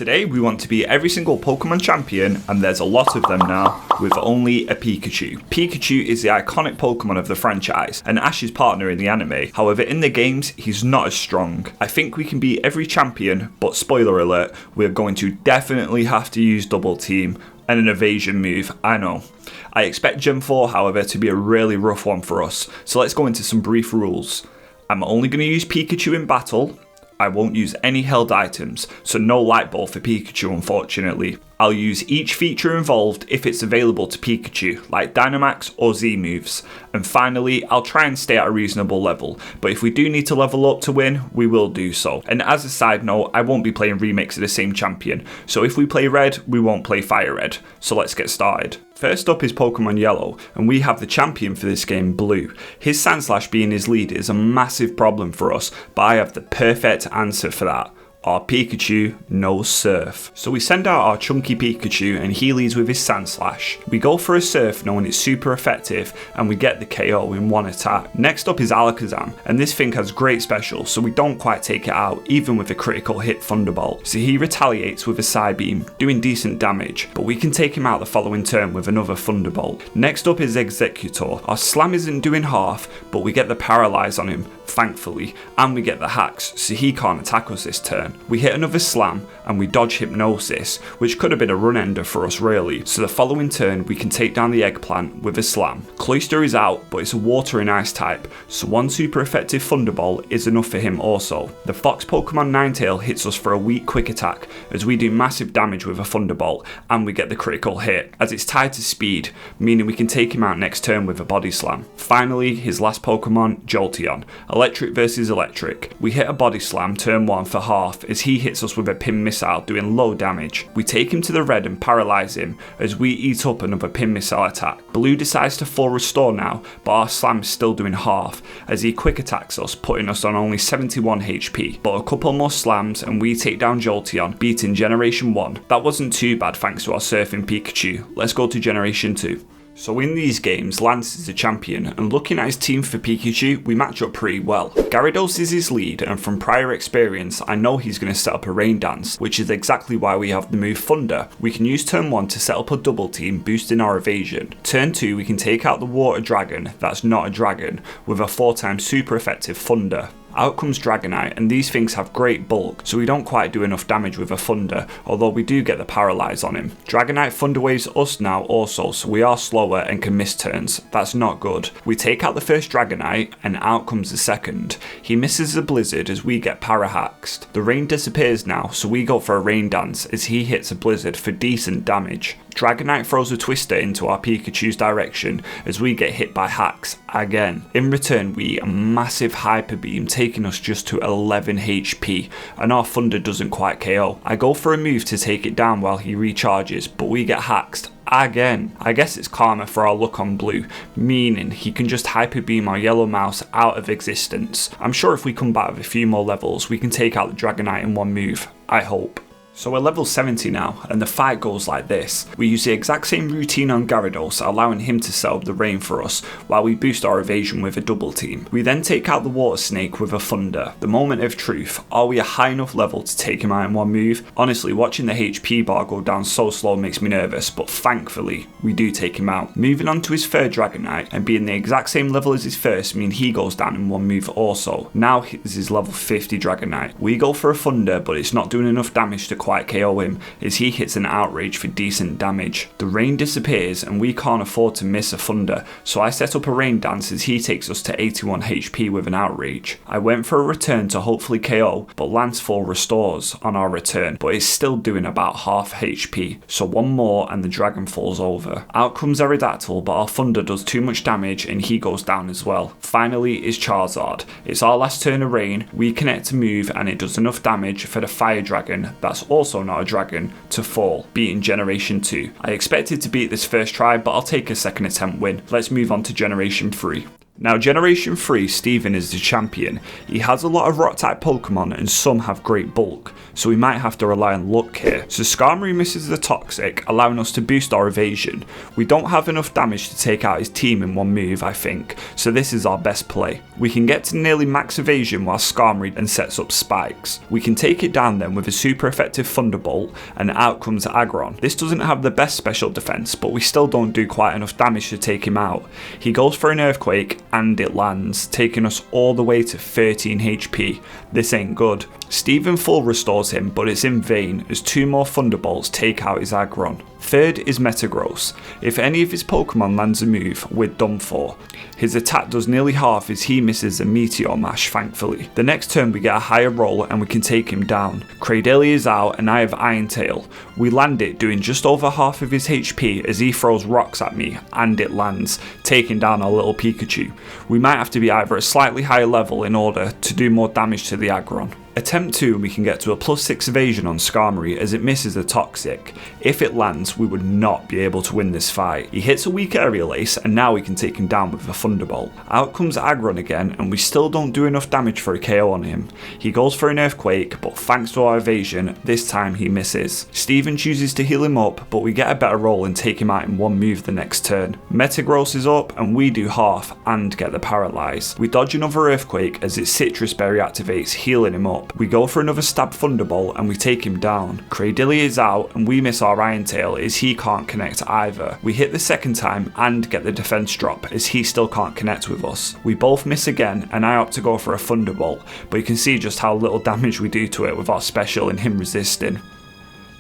Today we want to be every single Pokemon champion, and there's a lot of them now, with only a Pikachu. Pikachu is the iconic Pokemon of the franchise, and Ash's partner in the anime. However, in the games, he's not as strong. I think we can beat every champion, but spoiler alert, we're going to definitely have to use Double Team and an evasion move, I know. I expect Gen 4, however, to be a really rough one for us, so let's go into some brief rules. I'm only going to use Pikachu in battle. I won't use any held items, so no Light Ball for Pikachu unfortunately. I'll use each feature involved if it's available to Pikachu, like Dynamax or Z moves. And finally, I'll try and stay at a reasonable level, but if we do need to level up to win, we will do so. And as a side note, I won't be playing remakes of the same champion, so if we play Red, we won't play Fire Red. So let's get started. First up is Pokemon Yellow, and we have the champion for this game, Blue. His Sandslash being his lead is a massive problem for us, but I have the perfect answer for that. Our Pikachu knows Surf. So we send out our chunky Pikachu and he leads with his Sandslash. We go for a Surf knowing it's super effective and we get the KO in one attack. Next up is Alakazam, and this thing has great special, so we don't quite take it out even with a critical hit Thunderbolt. So he retaliates with a Psybeam, doing decent damage, but we can take him out the following turn with another Thunderbolt. Next up is Executor. Our Slam isn't doing half, but we get the Paralyze on him, thankfully, and we get the Hacks, so he can't attack us this turn. We hit another Slam and we dodge Hypnosis, which could have been a run ender for us really, so the following turn we can take down the Eggplant with a Slam. Cloyster is out, but it's a water and ice type, so one super effective Thunderbolt is enough for him also. The Fox Pokemon Ninetale hits us for a weak quick attack as we do massive damage with a Thunderbolt and we get the critical hit, as it's tied to speed, meaning we can take him out next turn with a Body Slam. Finally, his last Pokemon, Jolteon. Electric versus Electric. We hit a Body Slam turn 1 for half as he hits us with a Pin Missile doing low damage. We take him to the red and paralyze him as we eat up another Pin Missile attack. Blue decides to full restore now, but our Slam is still doing half as he quick attacks us, putting us on only 71 HP. But a couple more Slams and we take down Jolteon, beating Generation 1. That wasn't too bad thanks to our Surfing Pikachu. Let's go to Generation 2. So in these games, Lance is the champion, and looking at his team for Pikachu, we match up pretty well. Gyarados is his lead, and from prior experience, I know he's going to set up a Rain Dance, which is exactly why we have the move Thunder. We can use turn 1 to set up a double team, boosting our evasion. Turn 2, we can take out the Water Dragon, that's not a dragon, with a 4x super effective Thunder. Out comes Dragonite, and these things have great bulk, so we don't quite do enough damage with a Thunder, although we do get the Paralyze on him. Dragonite Thunder Waves us now also, so we are slower and can miss turns. That's not good. We take out the first Dragonite, and out comes the second. He misses the Blizzard as we get Parahaxed. The rain disappears now, so we go for a Rain Dance as he hits a Blizzard for decent damage. Dragonite throws a Twister into our Pikachu's direction as we get hit by Hacks again. In return, we eat a massive Hyper Beam, taking us just to 11 HP, and our Thunder doesn't quite KO. I go for a move to take it down while he recharges, but we get Haxed again. I guess it's karma for our luck on Blue, meaning he can just Hyper Beam our Yellow Mouse out of existence. I'm sure if we come back with a few more levels, we can take out the Dragonite in one move. I hope. So we're level 70 now, and the fight goes like this. We use the exact same routine on Gyarados, allowing him to set up the rain for us, while we boost our evasion with a double team. We then take out the Water Snake with a Thunder. The moment of truth, are we a high enough level to take him out in one move? Honestly, watching the HP bar go down so slow makes me nervous, but thankfully, we do take him out. Moving on to his third Dragonite, and being the exact same level as his first mean he goes down in one move also. Now is his level 50 Dragonite. We go for a Thunder, but it's not doing enough damage to quite KO him as he hits an Outrage for decent damage. The rain disappears and we can't afford to miss a Thunder, so I set up a Rain Dance as he takes us to 81 HP with an Outrage. I went for a return to hopefully KO, but Lance full restores on our return, but it's still doing about half HP, so one more and the dragon falls over. Out comes Aerodactyl, but our Thunder does too much damage and he goes down as well. Finally is Charizard. It's our last turn of rain, we connect a move and it does enough damage for the Fire Dragon, that's also not a dragon, to fall, beating Generation 2. I expected to beat this first try, but I'll take a second attempt win. Let's move on to Generation 3. Now Generation 3, Steven is the champion. He has a lot of rock type Pokemon and some have great bulk, so we might have to rely on luck here. So Skarmory misses the Toxic, allowing us to boost our evasion. We don't have enough damage to take out his team in one move, I think, so this is our best play. We can get to nearly max evasion while Skarmory and sets up spikes. We can take it down then with a super effective Thunderbolt, and out comes Aggron. This doesn't have the best special defense, but we still don't do quite enough damage to take him out. He goes for an Earthquake and it lands, taking us all the way to 13 HP. This ain't good. Steven full restores him, but it's in vain as 2 more Thunderbolts take out his Aggron. Third is Metagross. If any of his Pokemon lands a move, we're done for. His attack does nearly half as he misses a Meteor Mash, thankfully. The next turn we get a higher roll and we can take him down. Cradily is out and I have Iron Tail. We land it doing just over half of his HP as he throws rocks at me and it lands, taking down our little Pikachu. We might have to be either a slightly higher level in order to do more damage to the Aggron. Attempt 2, we can get to a +6 evasion on Skarmory as it misses the Toxic. If it lands, we would not be able to win this fight. He hits a weak Aerial Ace and now we can take him down with a Thunderbolt. Out comes Aggron again and we still don't do enough damage for a KO on him. He goes for an Earthquake, but thanks to our evasion, this time he misses. Steven chooses to heal him up, but we get a better roll and take him out in one move the next turn. Metagross is up and we do half and get the Paralyze. We dodge another Earthquake as its Citrus Berry activates, healing him up. We go for another stab Thunderbolt and we take him down. Cradily is out and we miss our Iron Tail as he can't connect either. We hit the second time and get the defense drop as he still can't connect with us. We both miss again and I opt to go for a Thunderbolt, but you can see just how little damage we do to it with our special and him resisting.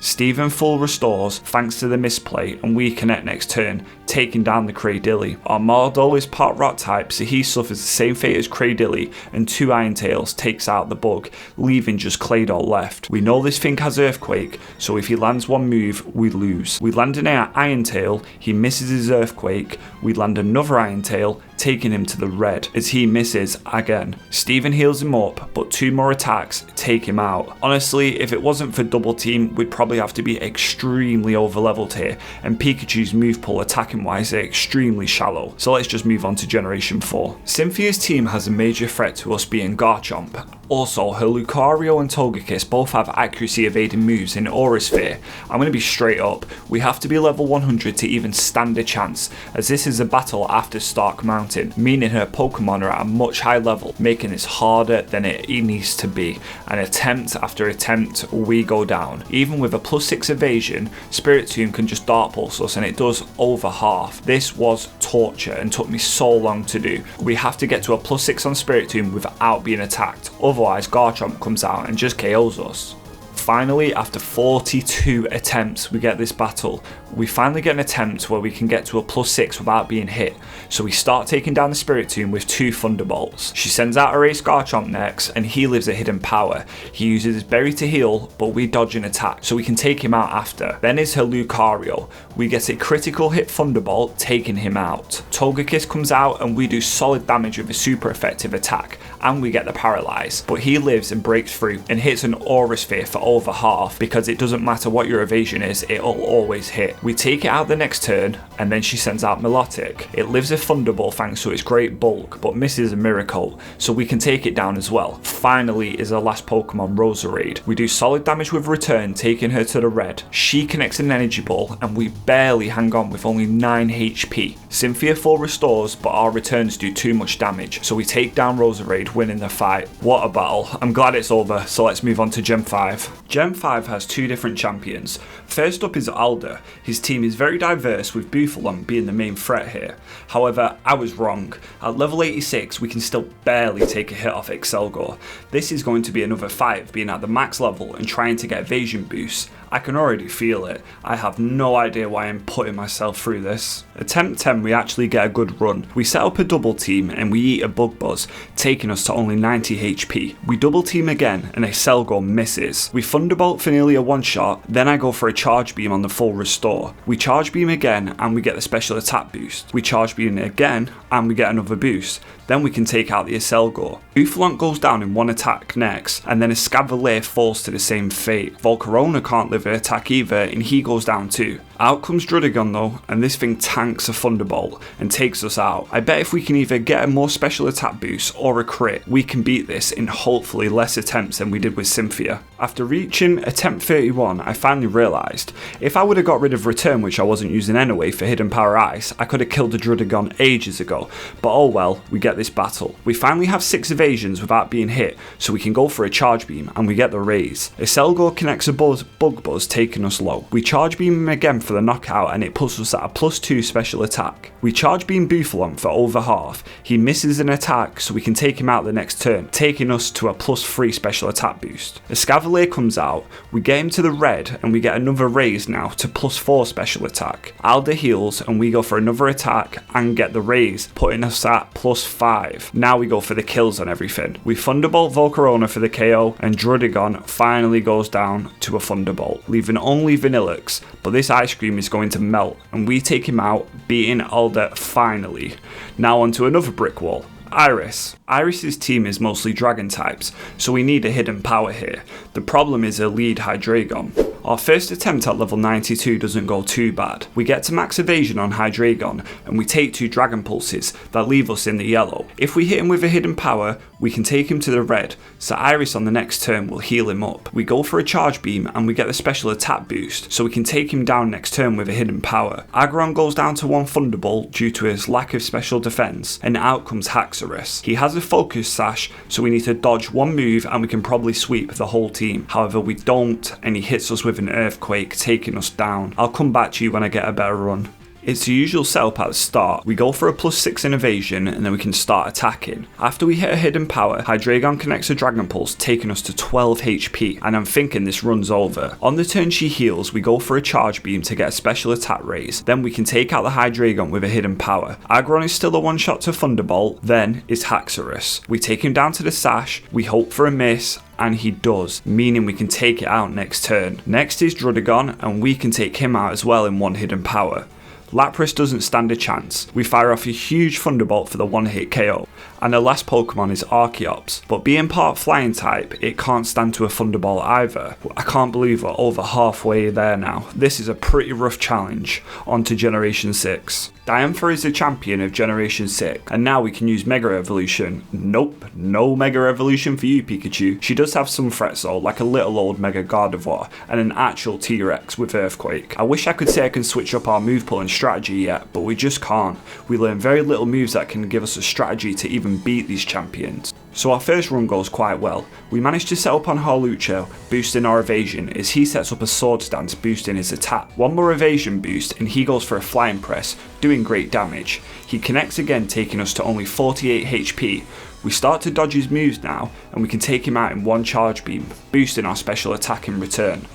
Steven full restores thanks to the misplay and we connect next turn, taking down the Cradily. Our Mardol is part rock type, so he suffers the same fate as Cradily and 2 Iron Tails takes out the bug, leaving just Claydol left. We know this thing has Earthquake, so if he lands one move, we lose. We land an Iron Tail, he misses his Earthquake, we land another Iron Tail, taking him to the red as he misses again. Steven heals him up, but 2 more attacks take him out. Honestly, if it wasn't for double team, we'd probably have to be extremely over leveled here, and Pikachu's move pool attacking wise are extremely shallow, so let's just move on to Generation 4. Cynthia's team has a major threat to us being Garchomp. Also, her Lucario and Togekiss both have accuracy evading moves in Aura Sphere. I'm going to be straight up, we have to be level 100 to even stand a chance, as this is a battle after Stark Mountain, meaning her Pokemon are at a much higher level, making this harder than it needs to be, and attempt after attempt we go down. Even with a +6 evasion, Spiritomb can just Dark Pulse us and it does over half. This was torture and took me so long to do. We have to get to a +6 on Spiritomb without being attacked, otherwise Garchomp comes out and just KOs us. Finally, after 42 attempts, we get this battle. We finally get an attempt where we can get to a +6 without being hit, so we start taking down the Spiritomb with 2 Thunderbolts. She sends out her Ace Garchomp next, and he lives a hidden power. He uses his berry to heal, but we dodge an attack, so we can take him out after. Then is her Lucario. We get a critical hit Thunderbolt, taking him out. Togekiss comes out, and we do solid damage with a super effective attack, and we get the Paralyze, but he lives and breaks through and hits an Aura Sphere for over half, because it doesn't matter what your evasion is, it'll always hit. We take it out the next turn, and then she sends out Milotic. It lives a Thunderbolt thanks to its great bulk, but misses a Miracle, so we can take it down as well. Finally is our last Pokemon, Roserade. We do solid damage with Return, taking her to the red. She connects an Energy Ball, and we barely hang on with only 9 HP. Cynthia full restores, but our returns do too much damage, so we take down Roserade, winning the fight. What a battle. I'm glad it's over, so let's move on to Gen 5. Gen 5 has 2 different champions. First up is Alder. His team is very diverse, with Bouffalant being the main threat here. However, I was wrong. At level 86 we can still barely take a hit off Excelgor. This is going to be another fight of being at the max level and trying to get evasion boosts. I can already feel it. I have no idea why I'm putting myself through this. Attempt 10 we actually get a good run. We set up a double team and we eat a Bug Buzz, taking us to only 90 HP. We double team again and Excelgor misses. We Thunderbolt for nearly a one shot, then I go for a Charge Beam on the full restore. We Charge Beam again and we get the special attack boost. We Charge Beam again and we get another boost. Then we can take out the Iselgor. Bouffalant goes down in one attack next, and then Escavalier falls to the same fate. Volcarona can't live an attack either, and he goes down too. Out comes Drudigon though, and this thing tanks a Thunderbolt and takes us out. I bet if we can either get a more special attack boost or a crit, we can beat this in hopefully less attempts than we did with Cynthia. After reaching attempt 31, I finally realised, if I would have got rid of Return, which I wasn't using anyway for Hidden Power Ice, I could have killed the Drudigon ages ago, but oh well, we get this battle. We finally have 6 evasions without being hit, so we can go for a Charge Beam, and we get the raise. Iselgor connects a Bug Buzz, taking us low. We Charge Beam him again for the knockout, and it puts us at a +2 special attack. We Charge Beam Bouffalant for over half. He misses an attack, so we can take him out the next turn, taking us to a +3 special attack boost. Escavalier comes out, we get him to the red, and we get another raise now to +4 special attack. Alda heals, and we go for another attack and get the raise, putting us at +5. Now we go for the kills on everything. We Thunderbolt Volcarona for the KO, and Drudigon finally goes down to a Thunderbolt, leaving only Vanillix, but this Ice Cream is going to melt, and we take him out, beating Alda finally. Now onto another brick wall. Iris. Iris's team is mostly dragon types, so we need a hidden power here. The problem is a lead Hydreigon. Our first attempt at level 92 doesn't go too bad. We get to max evasion on Hydreigon, and we take 2 Dragon Pulses that leave us in the yellow. If we hit him with a hidden power, we can take him to the red, so Iris on the next turn will heal him up. We go for a Charge Beam, and we get the special attack boost, so we can take him down next turn with a hidden power. Aggron goes down to 1 Thunderbolt due to his lack of special defense, and out comes Haxorus. He has a Focus Sash, so we need to dodge 1 move and we can probably sweep the whole team. However, we don't, and he hits us with an Earthquake, taking us down. I'll come back to you when I get a better run. It's the usual setup at the start. We go for a +6 in evasion, and then we can start attacking. After we hit a hidden power, Hydreigon connects a Dragon Pulse, taking us to 12 HP, and I'm thinking this run's over. On the turn she heals, we go for a Charge Beam to get a special attack raise. Then we can take out the Hydreigon with a hidden power. Aggron is still a one-shot to Thunderbolt, then is Haxorus. We take him down to the Sash, we hope for a miss, and he does, meaning we can take it out next turn. Next is Drudigon, and we can take him out as well in 1 hidden power. Lapras doesn't stand a chance. We fire off a huge Thunderbolt for the 1-hit KO, and the last Pokemon is Archeops, but being part Flying type, it can't stand to a Thunderbolt either. I can't believe we're over halfway there now. This is a pretty rough challenge. On to Generation 6. Diantha is the champion of Generation 6, and now we can use Mega Evolution. Nope, no Mega Evolution for you, Pikachu. She does have some threats though, like a little old Mega Gardevoir, and an actual T-Rex with Earthquake. I wish I could say I can switch up our move pool and strategy yet, but we just can't. We learn very little moves that can give us a strategy to even beat these champions. So our first run goes quite well. We managed to set up on Hawlucha, boosting our evasion as he sets up a Sword Stance, boosting his attack. 1 more evasion boost and he goes for a Flying Press, doing great damage. He connects again, taking us to only 48 HP. We start to dodge his moves now, and we can take him out in 1 Charge Beam, boosting our special attack in return.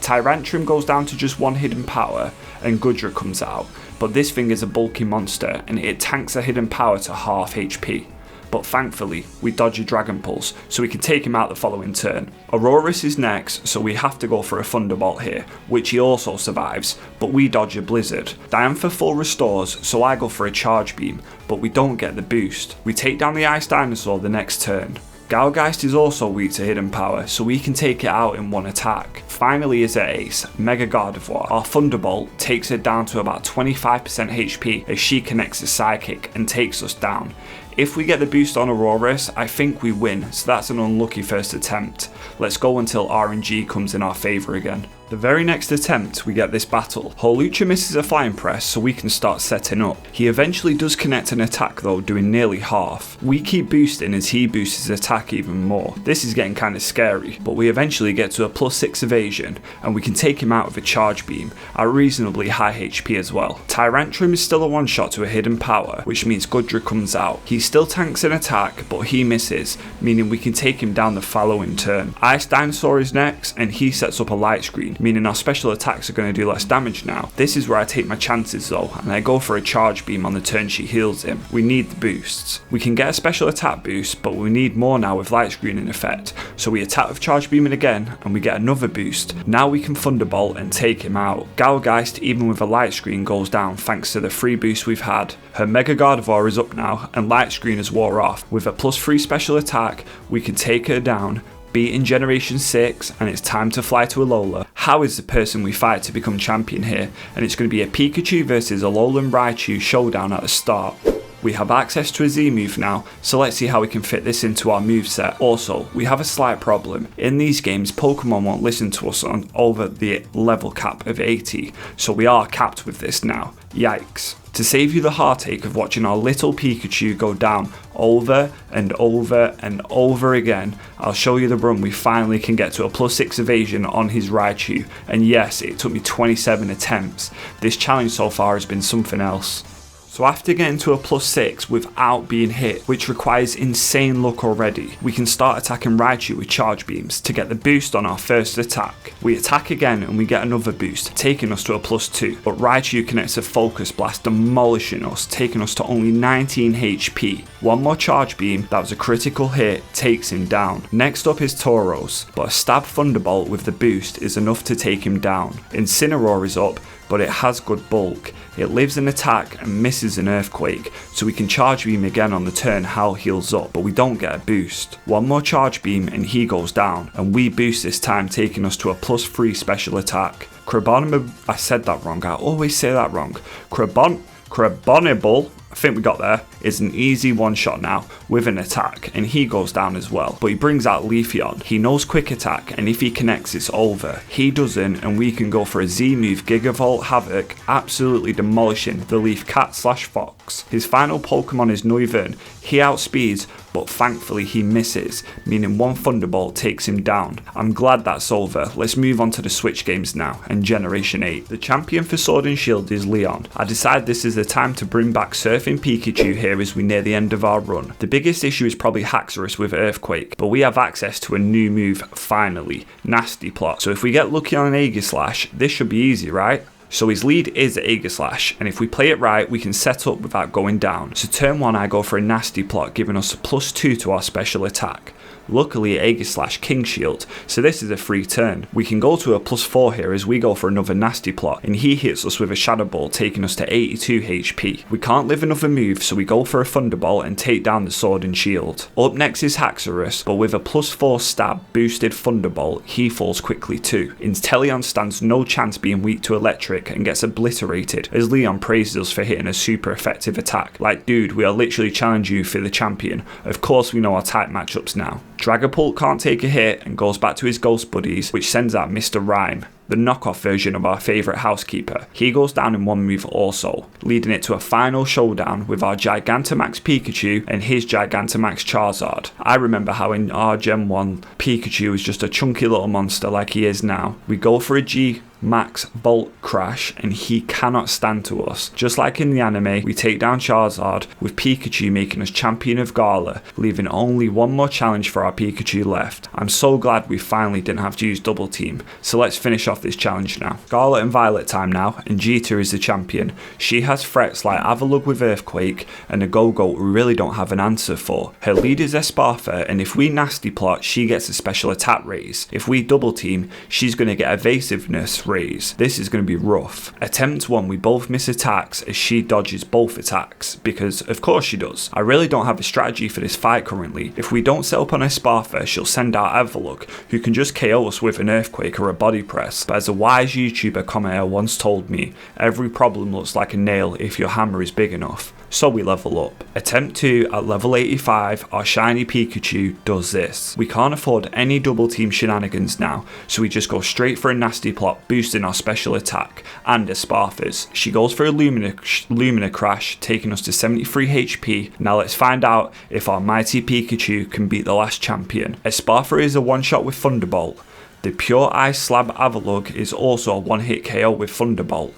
Tyrantrum goes down to just 1 hidden power, and Gudra comes out, but this thing is a bulky monster, and it tanks a hidden power to half HP. But thankfully, we dodge a Dragon Pulse, so we can take him out the following turn. Aurorus is next, so we have to go for a Thunderbolt here, which he also survives, but we dodge a Blizzard. Diantha full restores, so I go for a Charge Beam, but we don't get the boost. We take down the Ice Dinosaur the next turn. Galgeist is also weak to hidden power, so we can take it out in 1 attack. Finally is our ace, Mega Gardevoir. Our Thunderbolt takes it down to about 25% HP as she connects a Psychic and takes us down. If we get the boost on Aurorus, I think we win, so that's an unlucky first attempt. Let's go until RNG comes in our favour again. The very next attempt, we get this battle. Hawlucha misses a Flying Press, so we can start setting up. He eventually does connect an attack though, doing nearly half. We keep boosting as he boosts his attack even more. This is getting kind of scary, but we eventually get to a +6 evasion, and we can take him out with a Charge Beam at reasonably high HP as well. Tyrantrum is still a one-shot to a hidden power, which means Gudra comes out. He still tanks an attack, but he misses, meaning we can take him down the following turn. Ice Dinosaur is next, and he sets up a Light Screen, meaning our special attacks are going to do less damage now. This is where I take my chances though, and I go for a Charge Beam on the turn she heals him. We need the boosts. We can get a special attack boost, but we need more now with Light Screen in effect, so we attack with Charge Beaming again, and we get another boost. Now we can Thunderbolt and take him out. Galgeist, even with a Light Screen, goes down thanks to the free boost we've had. Her Mega Gardevoir is up now, and Light screen has wore off. With a +3 special attack, we can take her down, beating Generation 6, and it's time to fly to Alola. How is the person we fight to become champion here? And it's going to be a Pikachu versus Alolan Raichu showdown at the start. We have access to a Z move now, so let's see how we can fit this into our moveset. Also, we have a slight problem. In these games, Pokemon won't listen to us on over the level cap of 80, so we are capped with this now. Yikes. To save you the heartache of watching our little Pikachu go down over and over and over again, I'll show you the run we finally can get to a +6 evasion on his Raichu. And yes, it took me 27 attempts. This challenge so far has been something else. So after getting to a +6 without being hit, which requires insane luck already, we can start attacking Raichu with charge beams to get the boost on our first attack. We attack again and we get another boost, taking us to a +2, but Raichu connects a focus blast, demolishing us, taking us to only 19 HP. One more charge beam, that was a critical hit, takes him down. Next up is Tauros, but a stab Thunderbolt with the boost is enough to take him down. Incineroar is up, but it has good bulk. It lives an attack and misses an earthquake, so we can charge beam again on the turn. Hal heals up, but we don't get a boost. One more charge beam and he goes down, and we boost this time, taking us to a +3 special attack. I said that wrong, I always say that wrong. Carbonibble, I think we got there, is an easy one shot now with an attack, and he goes down as well. But he brings out Leafeon. He knows quick attack, and if he connects, it's over. He doesn't, and we can go for a Z move, Gigavolt Havoc, absolutely demolishing the Leaf Cat/Fox. His final Pokemon is Noivern. He outspeeds, but thankfully he misses, meaning one Thunderbolt takes him down. I'm glad that's over. Let's move on to the Switch games now, and Generation 8. The champion for Sword and Shield is Leon. I decide this is the time to bring back Surfing Pikachu here as we near the end of our run. The biggest issue is probably Haxorus with Earthquake, but we have access to a new move finally, Nasty Plot. So if we get lucky on an Aegislash, this should be easy, right? So his lead is Aegislash, and if we play it right, we can set up without going down. So turn 1 I go for a Nasty Plot, giving us a +2 to our special attack. Luckily Aegislash King Shield, so this is a free turn. We can go to a +4 here as we go for another Nasty Plot, and he hits us with a Shadow Ball, taking us to 82 HP. We can't live another move, so we go for a Thunderbolt and take down the Sword and Shield. Up next is Haxorus, but with a +4 stab boosted Thunderbolt, he falls quickly too. Inteleon stands no chance being weak to Electric and gets obliterated, as Leon praises us for hitting a super effective attack. Like, dude, we are literally challenging you for the champion. Of course we know our type matchups now. Dragapult can't take a hit and goes back to his ghost buddies, which sends out Mr. Rhyme, the knockoff version of our favourite housekeeper. He goes down in one move also, leading it to a final showdown with our Gigantamax Pikachu and his Gigantamax Charizard. I remember how in our Gen 1, Pikachu was just a chunky little monster like he is now. We go for a G-Max Bolt Crash and he cannot stand to us. Just like in the anime, we take down Charizard with Pikachu making us champion of Gala, leaving only one more challenge for our Pikachu left. I'm so glad we finally didn't have to use Double Team, so let's finish off this challenge now. Scarlet and Violet time now, and Jeter is the champion. She has threats like Avalugg with Earthquake and a Go-Go we really don't have an answer for. Her lead is Espartha, and if we Nasty Plot, she gets a special attack raise. If we Double Team, she's going to get evasiveness raise. This is going to be rough. Attempt 1, we both miss attacks as she dodges both attacks, because of course she does. I really don't have a strategy for this fight currently. If we don't set up on Espartha, she'll send out Avalugg, who can just KO us with an Earthquake or a Body Press. But as a wise YouTuber commentator once told me, every problem looks like a nail if your hammer is big enough. So we level up. Attempt 2 at level 85, our shiny Pikachu does this. We can't afford any double team shenanigans now, so we just go straight for a Nasty Plot, boosting our special attack and Espartha's. She goes for a Lumina Crash, taking us to 73 HP. Now let's find out if our mighty Pikachu can beat the last champion. Espartha is a one shot with Thunderbolt. The Pure Ice Slab Avalugg is also a one-hit KO with Thunderbolt.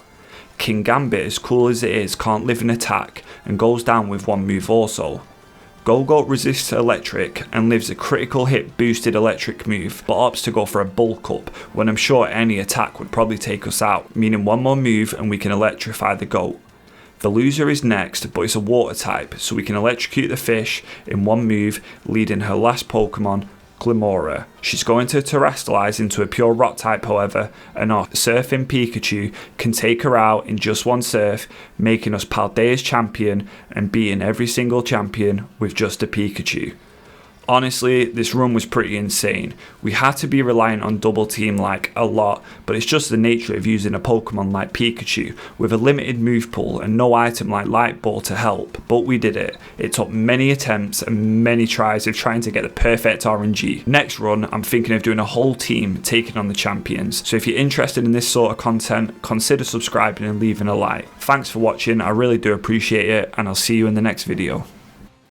King Gambit, as cool as it is, can't live an attack and goes down with one move also. Go-Go resists electric and lives a critical hit boosted electric move, but opts to go for a bulk up when I'm sure any attack would probably take us out, meaning one more move and we can electrify the goat. The loser is next, but it's a water type, so we can electrocute the fish in one move, leading her last Pokemon, Glimora. She's going to terrestrialize into a pure rock type, however, and our surfing Pikachu can take her out in just one surf, making us Paldea's champion and beating every single champion with just a Pikachu. Honestly, this run was pretty insane. We had to be reliant on double team like a lot, but it's just the nature of using a Pokemon like Pikachu with a limited move pool and no item like Light Ball to help, but we did it. It took many attempts and many tries of trying to get the perfect RNG. Next run, I'm thinking of doing a whole team taking on the champions, so if you're interested in this sort of content, consider subscribing and leaving a like. Thanks for watching, I really do appreciate it, and I'll see you in the next video.